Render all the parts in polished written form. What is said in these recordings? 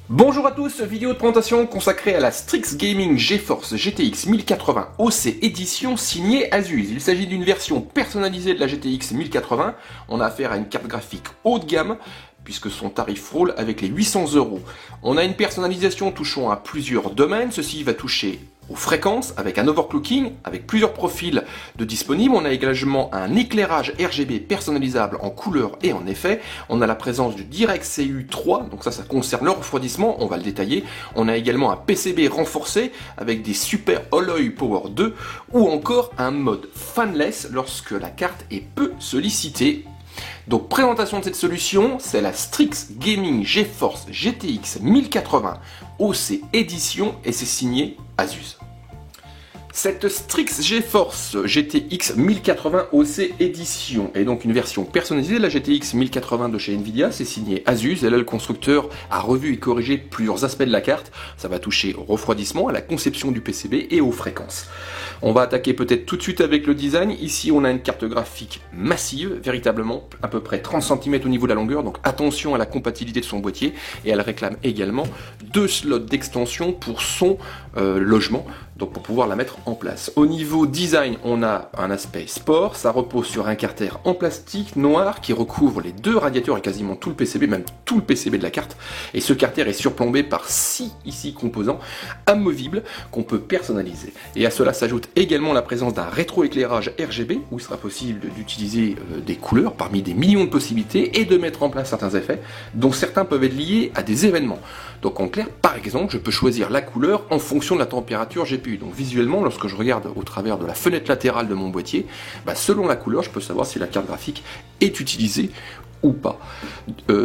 Bonjour à tous, vidéo de présentation consacrée à la Strix Gaming GeForce GTX 1080 OC Edition signée Asus. Il s'agit d'une version personnalisée de la GTX 1080. On a affaire à une carte graphique haut de gamme, puisque son tarif frôle avec les 800 €. On a une personnalisation touchant à plusieurs domaines. Ceci va toucher aux fréquences, avec un overclocking, avec plusieurs profils de disponibles. On a également un éclairage RGB personnalisable en couleur et en effet. On a la présence du DirectCU 3, donc ça concerne le refroidissement, on va le détailler. On a également un PCB renforcé avec des Super Alloy Power 2 ou encore un mode fanless lorsque la carte est peu sollicitée. Donc présentation de cette solution, c'est la Strix Gaming GeForce GTX 1080 OC Edition et c'est signé Asus. Cette Strix GeForce GTX 1080 OC Edition est donc une version personnalisée de la GTX 1080 de chez Nvidia, c'est signé Asus, et là le constructeur a revu et corrigé plusieurs aspects de la carte. Ça va toucher au refroidissement, à la conception du PCB et aux fréquences. On va attaquer peut-être tout de suite avec le design. Ici on a une carte graphique massive, véritablement, à peu près 30 cm au niveau de la longueur, donc attention à la compatibilité de son boîtier, et elle réclame également 2 slots d'extension pour son logement, donc pour pouvoir la mettre en place. Au niveau design, on a un aspect sport, ça repose sur un carter en plastique noir qui recouvre les 2 radiateurs et quasiment tout le PCB, même tout le PCB de la carte, et ce carter est surplombé par 6 composants amovibles qu'on peut personnaliser. Et à cela s'ajoute également la présence d'un rétroéclairage RGB où il sera possible d'utiliser des couleurs parmi des millions de possibilités et de mettre en place certains effets dont certains peuvent être liés à des événements. Donc en clair, par exemple, je peux choisir la couleur en fonction de la température GPU. Donc visuellement, lorsque je regarde au travers de la fenêtre latérale de mon boîtier, selon la couleur, je peux savoir si la carte graphique est utilisée ou pas.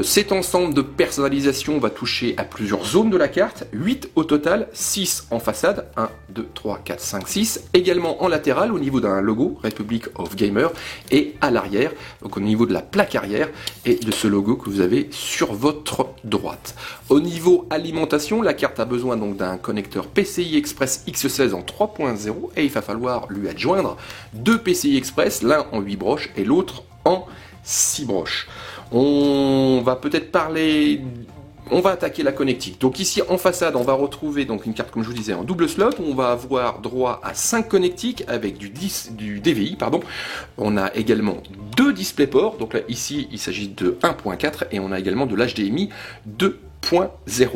Cet ensemble de personnalisation va toucher à plusieurs zones de la carte, 8 au total, 6 en façade, 1, 2, 3, 4, 5, 6, également en latéral au niveau d'un logo, Republic of Gamer, et à l'arrière, donc au niveau de la plaque arrière, et de ce logo que vous avez sur votre droite. Au niveau alimentation, la carte a besoin donc d'un connecteur PCI Express X16 en 3.0, et il va falloir lui adjoindre 2 PCI Express, l'un en 8 broches et l'autre en 6 broches. On va peut-être parler, on va attaquer la connectique. Donc ici en façade, on va retrouver donc une carte comme je vous disais en double slot. On va avoir droit à 5 connectiques avec du DVI, pardon. On a également 2 DisplayPort. Donc là ici il s'agit de 1.4 et on a également de l'HDMI 2.0.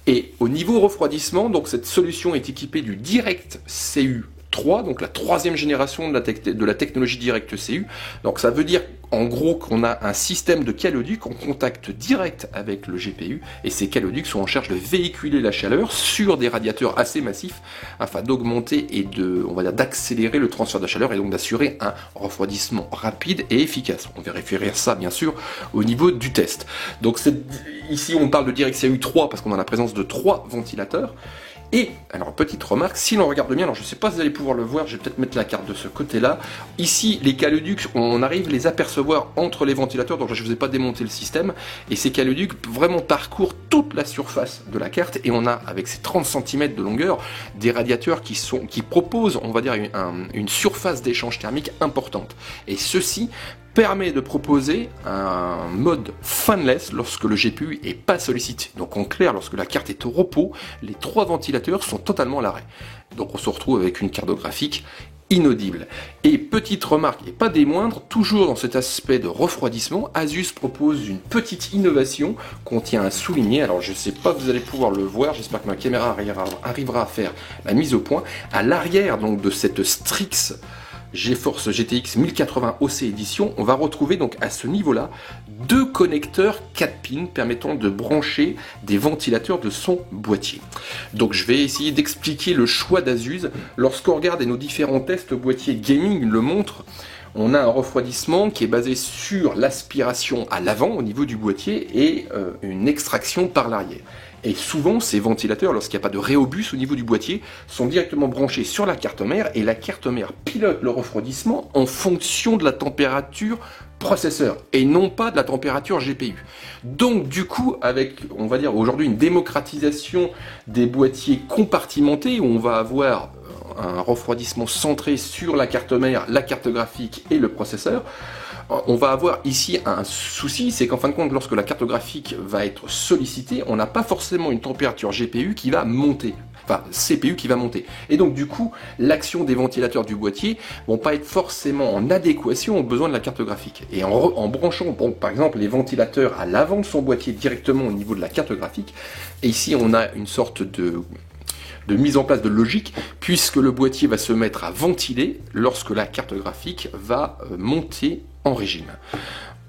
Et au niveau refroidissement, donc cette solution est équipée du DirectCU 3, donc la 3e génération de la technologie DirectCU. Donc ça veut dire en gros qu'on a un système de caléoducs en contact direct avec le GPU, et ces caléoducs sont en charge de véhiculer la chaleur sur des radiateurs assez massifs afin d'augmenter et d'accélérer le transfert de chaleur et donc d'assurer un refroidissement rapide et efficace. On vérifiera ça bien sûr au niveau du test. Donc ici on parle de DirectCU 3 parce qu'on a la présence de 3 ventilateurs. Et, alors petite remarque, si l'on regarde bien, alors je ne sais pas si vous allez pouvoir le voir, je vais peut-être mettre la carte de ce côté-là. Ici, les caléoducs, on arrive à les apercevoir entre les ventilateurs, donc je ne vous ai pas démonté le système. Et ces caléoducs vraiment parcourent toute la surface de la carte, et on a, avec ces 30 cm de longueur, des radiateurs qui proposent, on va dire, une surface d'échange thermique importante. Et ceci permet de proposer un mode fanless lorsque le GPU est pas sollicité. Donc en clair, lorsque la carte est au repos, les 3 ventilateurs sont totalement à l'arrêt. Donc on se retrouve avec une carte graphique inaudible. Et petite remarque, et pas des moindres, toujours dans cet aspect de refroidissement, Asus propose une petite innovation qu'on tient à souligner. Alors je sais pas si vous allez pouvoir le voir, j'espère que ma caméra arrivera à faire la mise au point. À l'arrière donc de cette Strix GeForce GTX 1080 OC Edition, on va retrouver donc à ce niveau-là 2 connecteurs 4 pins permettant de brancher des ventilateurs de son boîtier. Donc je vais essayer d'expliquer le choix d'Asus. Lorsqu'on regarde et nos différents tests boîtier gaming le montrent, on a un refroidissement qui est basé sur l'aspiration à l'avant au niveau du boîtier et une extraction par l'arrière. Et souvent, ces ventilateurs, lorsqu'il n'y a pas de réobus au niveau du boîtier, sont directement branchés sur la carte mère et la carte mère pilote le refroidissement en fonction de la température processeur et non pas de la température GPU. Donc du coup, avec, on va dire aujourd'hui une démocratisation des boîtiers compartimentés où on va avoir un refroidissement centré sur la carte mère, la carte graphique et le processeur, On va avoir ici un souci, c'est qu'en fin de compte, lorsque la carte graphique va être sollicitée, on n'a pas forcément une température GPU qui va monter. Enfin, CPU qui va monter. Et donc du coup, l'action des ventilateurs du boîtier vont pas être forcément en adéquation aux besoins de la carte graphique. Et en branchant, bon, par exemple, les ventilateurs à l'avant de son boîtier directement au niveau de la carte graphique, et ici on a une sorte de mise en place de logique, puisque le boîtier va se mettre à ventiler lorsque la carte graphique va monter en régime.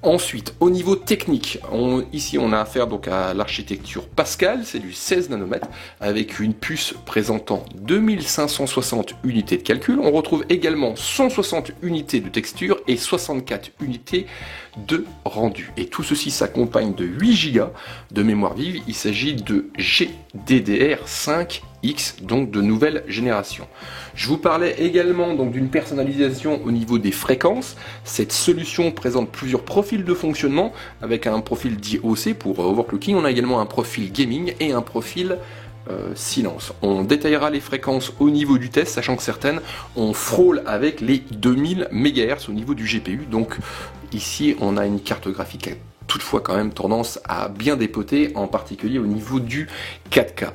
Ensuite, au niveau technique, ici on a affaire donc à l'architecture Pascal, c'est du 16 nanomètres, avec une puce présentant 2560 unités de calcul. On retrouve également 160 unités de texture et 64 unités de rendu. Et tout ceci s'accompagne de 8 Go de mémoire vive. Il s'agit de GDDR5X, donc de nouvelle génération. Je vous parlais également donc d'une personnalisation au niveau des fréquences. Cette solution présente plusieurs profils de fonctionnement avec un profil dit OC pour overclocking. On a également un profil gaming et un profil silence. On détaillera les fréquences au niveau du test, sachant que certaines on frôle avec les 2000 MHz au niveau du GPU. Donc ici on a une carte graphique toutefois quand même tendance à bien dépoter, en particulier au niveau du 4K.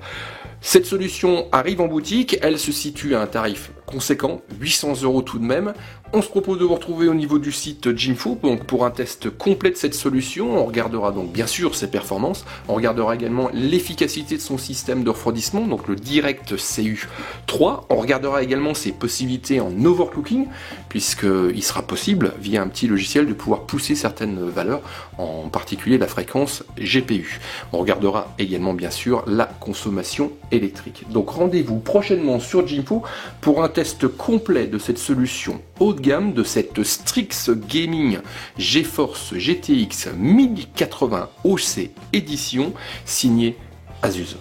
Cette solution arrive en boutique, elle se situe à un tarif conséquent, 800 € tout de même. On se propose de vous retrouver au niveau du site Jimfo donc pour un test complet de cette solution. On regardera donc bien sûr ses performances, on regardera également l'efficacité de son système de refroidissement, donc le DirectCU3. On regardera également ses possibilités en overclocking, puisqu'il sera possible, via un petit logiciel, de pouvoir pousser certaines valeurs, en particulier la fréquence GPU. On regardera également bien sûr la consommation électrique. Donc rendez-vous prochainement sur Jimfo pour un test complet de cette solution haut de gamme, de cette Strix Gaming GeForce GTX 1080 OC édition signée Asus.